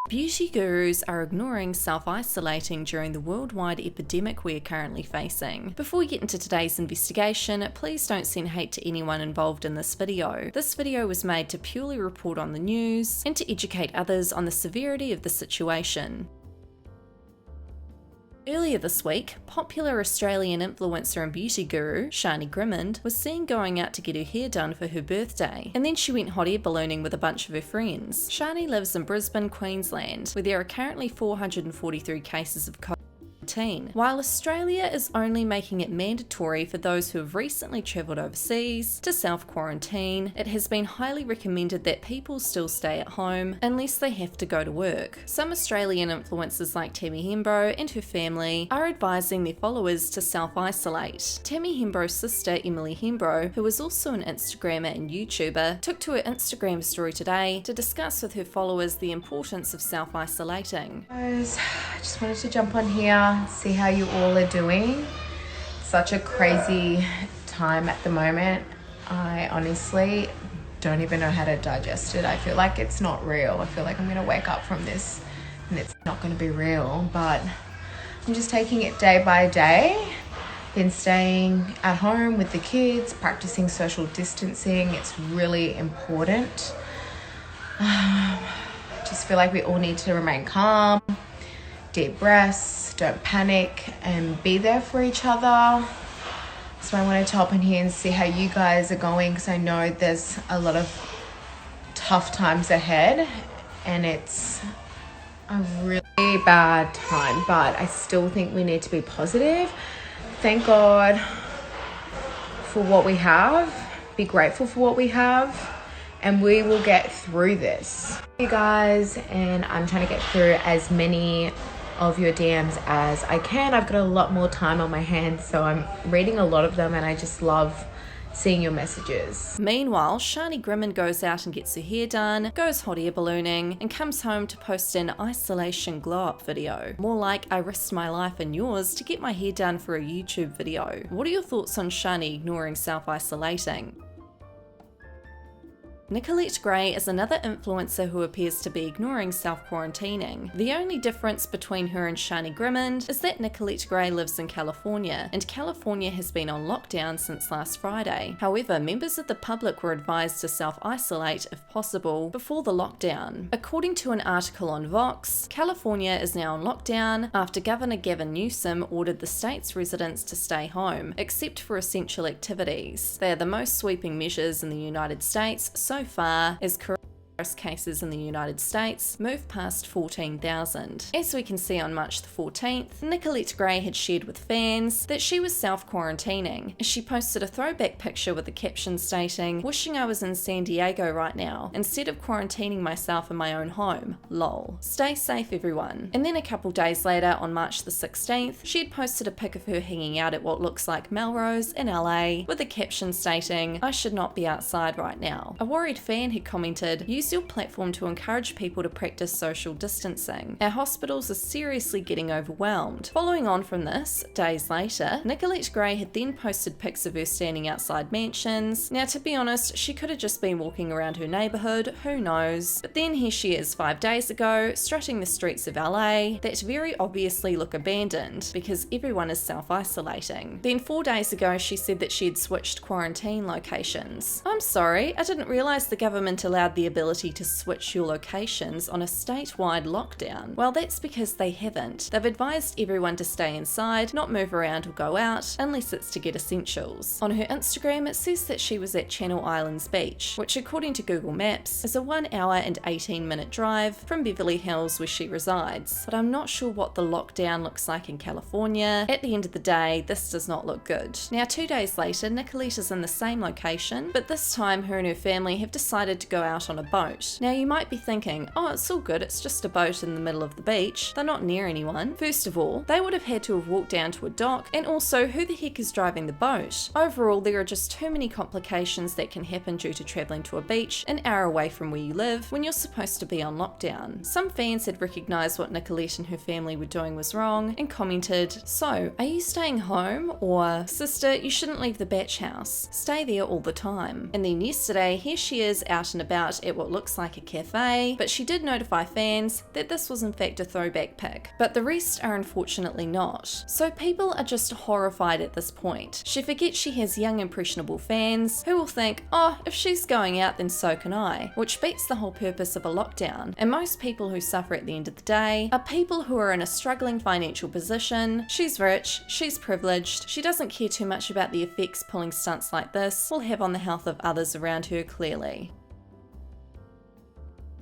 Beauty gurus are ignoring self-isolating during the worldwide epidemic we are currently facing. Before we get into today's investigation, please don't send hate to anyone involved in this video. This video was made to purely report on the news and to educate others on the severity of the situation. Earlier this week, popular Australian influencer and beauty guru, Shani Grimmond, was seen going out to get her hair done for her birthday, and then she went hot air ballooning with a bunch of her friends. Shani lives in Brisbane, Queensland, where there are currently 443 cases of COVID-19. While Australia is only making it mandatory for those who have recently travelled overseas to self-quarantine, it has been highly recommended that people still stay at home unless they have to go to work. Some Australian influencers like Tammy Hembrow and her family are advising their followers to self-isolate. Tammy Hembrow's sister Emily Hembrow, who is also an Instagrammer and YouTuber, took to her Instagram story today to discuss with her followers the importance of self-isolating. Guys, I just wanted to jump on here, see how you all are doing. Such a crazy time at the moment. I honestly don't even know how to digest it. I feel like it's not real. I feel like I'm gonna wake up from this and it's not gonna be real, but I'm just taking it day by day. Been staying at home with the kids, practicing social distancing. It's really important. Just feel like we all need to remain calm, deep breaths, don't panic, and be there for each other. So I wanted to hop in here and see how you guys are going, because I know there's a lot of tough times ahead and it's a really bad time, but I still think we need to be positive. Thank God for what we have, be grateful for what we have, and we will get through this. Hey guys, and I'm trying to get through as many of your DMs as I can. I've got a lot more time on my hands, so I'm reading a lot of them and I just love seeing your messages. Meanwhile, Shani Grimmond goes out and gets her hair done, goes hot air ballooning, and comes home to post an isolation glow-up video. More like, I risked my life and yours to get my hair done for a YouTube video. What are your thoughts on Shani ignoring self-isolating? Nicolette Gray is another influencer who appears to be ignoring self-quarantining. The only difference between her and Shani Grimmond is that Nicolette Gray lives in California, and California has been on lockdown since last Friday. However, members of the public were advised to self-isolate if possible before the lockdown. According to an article on Vox, California is now on lockdown after Governor Gavin Newsom ordered the state's residents to stay home, except for essential activities. They are the most sweeping measures in the United States so far as coronavirus cases in the United States move past 14,000. As we can see on March the 14th, Nicolette Gray had shared with fans that she was self-quarantining. She posted a throwback picture with a caption stating, "Wishing I was in San Diego right now, instead of quarantining myself in my own home, lol. Stay safe everyone." And then a couple days later, on March the 16th, she had posted a pic of her hanging out at what looks like Melrose in LA with a caption stating, "I should not be outside right now." A worried fan had commented, "Use your platform to encourage people to practice social distancing. Our hospitals are seriously getting overwhelmed." Following on from this, days later, Nicolette Gray had then posted pics of her standing outside mansions. Now, to be honest, she could have just been walking around her neighbourhood, who knows? But then here she is 5 days ago, strutting the streets of LA that very obviously look abandoned because everyone is self-isolating. Then 4 days ago, she said that she had switched quarantine locations. I'm sorry, I didn't realise the government allowed the ability to switch your locations on a statewide lockdown. Well, that's because they haven't. They've advised everyone to stay inside, not move around or go out, unless it's to get essentials. On her Instagram, it says that she was at Channel Islands Beach, which according to Google Maps is a 1 hour and 18-minute drive from Beverly Hills where she resides. But I'm not sure what the lockdown looks like in California. At the end of the day, this does not look good. Now, 2 days later, Nicolette is in the same location, but this time her and her family have decided to go out on a boat. Now you might be thinking, oh, it's all good, it's just a boat in the middle of the beach, they're not near anyone. First of all, they would have had to have walked down to a dock, and also who the heck is driving the boat? Overall, there are just too many complications that can happen due to travelling to a beach an hour away from where you live when you're supposed to be on lockdown. Some fans had recognised what Nicolette and her family were doing was wrong and commented, "So, are you staying home?" or "Sister, you shouldn't leave the batch house, stay there all the time." And then yesterday, here she is out and about at what looks looks like a cafe, but she did notify fans that this was in fact a throwback pic. But the rest are unfortunately not. So people are just horrified at this point. She forgets she has young impressionable fans who will think, oh, if she's going out then so can I, which beats the whole purpose of a lockdown. And most people who suffer at the end of the day are people who are in a struggling financial position. She's rich, she's privileged, she doesn't care too much about the effects pulling stunts like this will have on the health of others around her, clearly.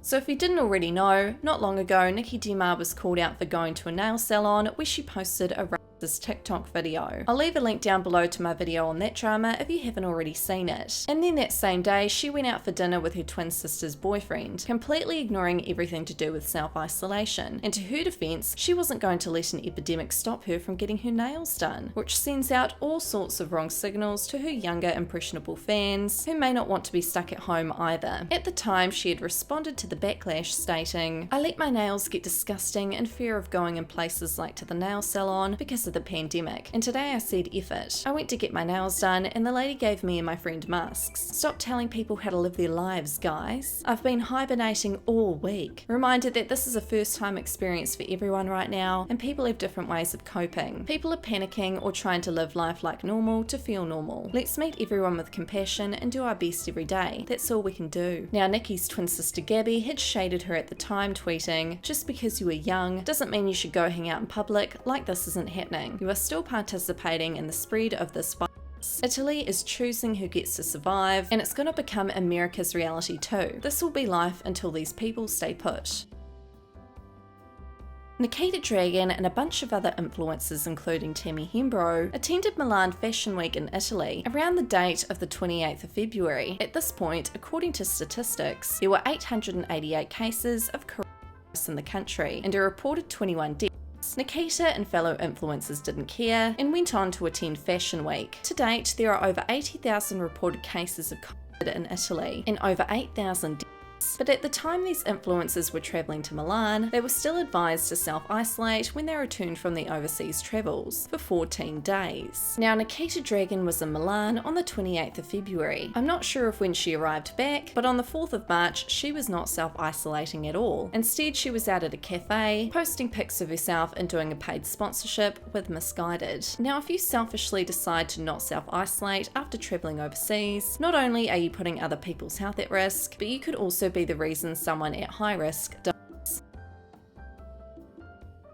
So if you didn't already know, not long ago Nikki Damar was called out for going to a nail salon where she posted a this TikTok video. I'll leave a link down below to my video on that drama if you haven't already seen it. And then that same day, she went out for dinner with her twin sister's boyfriend, completely ignoring everything to do with self-isolation. And to her defense, she wasn't going to let an epidemic stop her from getting her nails done, which sends out all sorts of wrong signals to her younger impressionable fans, who may not want to be stuck at home either. At the time, she had responded to the backlash stating, "I let my nails get disgusting in fear of going in places like to the nail salon because of the pandemic, and today I said F it. I went to get my nails done and the lady gave me and my friend masks. Stop telling people how to live their lives, guys. I've been hibernating all week." Reminded that this is a first time experience for everyone right now and people have different ways of coping. People are panicking or trying to live life like normal to feel normal. Let's meet everyone with compassion and do our best every day. That's all we can do. Now Nikki's twin sister Gabby had shaded her at the time, tweeting, "Just because you are young doesn't mean you should go hang out in public like this isn't happening. You are still participating in the spread of this virus. Italy is choosing who gets to survive, and it's going to become America's reality too. This will be life until these people stay put." Nikita Dragan and a bunch of other influencers, including Tammy Hembro, attended Milan Fashion Week in Italy around the date of the 28th of February. At this point, according to statistics, there were 888 cases of coronavirus in the country and a reported 21 deaths. Nikita and fellow influencers didn't care and went on to attend Fashion Week. To date, there are over 80,000 reported cases of COVID in Italy and over 8,000 deaths. But at the time these influencers were travelling to Milan, they were still advised to self-isolate when they returned from the overseas travels for 14 days. Now Nikita Dragan was in Milan on the 28th of February. I'm not sure if when she arrived back, but on the 4th of March she was not self-isolating at all. Instead she was out at a cafe, posting pics of herself and doing a paid sponsorship with Misguided. Now if you selfishly decide to not self-isolate after travelling overseas, not only are you putting other people's health at risk, but you could also be the reason someone at high risk dies.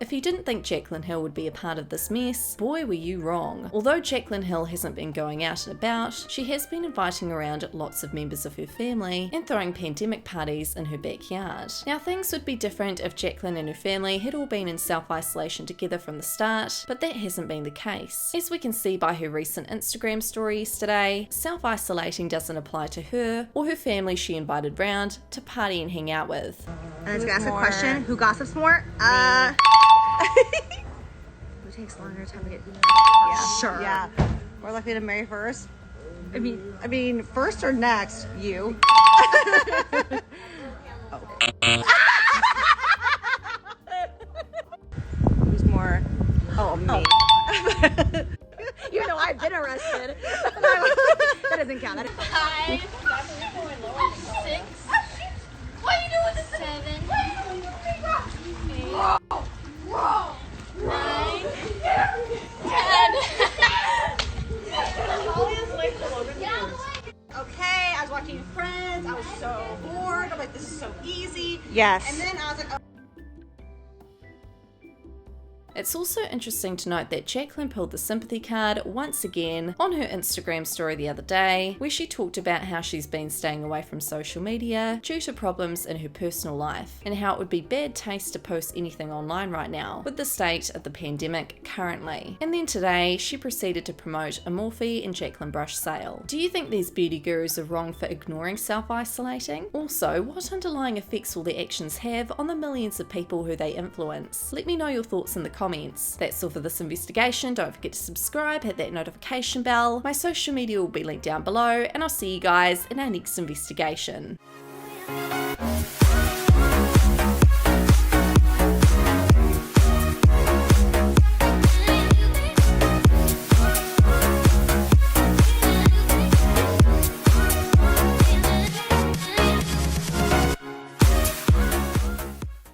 If you didn't think Jacqueline Hill would be a part of this mess, boy were you wrong. Although Jacqueline Hill hasn't been going out and about, she has been inviting around lots of members of her family and throwing pandemic parties in her backyard. Now things would be different if Jacqueline and her family had all been in self-isolation together from the start, but that hasn't been the case. As we can see by her recent Instagram story yesterday, self-isolating doesn't apply to her or her family she invited round to party and hang out with. And I was gonna ask a question, who gossips more? Who takes longer time to get Sure. Yeah. We're likely to marry first. I mean, first or next, you. Who's more? Oh, me. You know, I've been arrested. That doesn't count. That 5, 6. What are you doing with the 7? 8, 9, 10. Okay, I was watching Friends. I was so bored. I'm like, this is so easy. Yes. And then I was like, oh. It's also interesting to note that Jacqueline pulled the sympathy card once again on her Instagram story the other day, where she talked about how she's been staying away from social media due to problems in her personal life, and how it would be bad taste to post anything online right now, with the state of the pandemic currently. And then today, she proceeded to promote a Morphe and Jacqueline brush sale. Do you think these beauty gurus are wrong for ignoring self-isolating? Also, what underlying effects will their actions have on the millions of people who they influence? Let me know your thoughts in the comments. That's all for this investigation. Don't forget to subscribe, hit that notification bell. My social media will be linked down below, and I'll see you guys in our next investigation.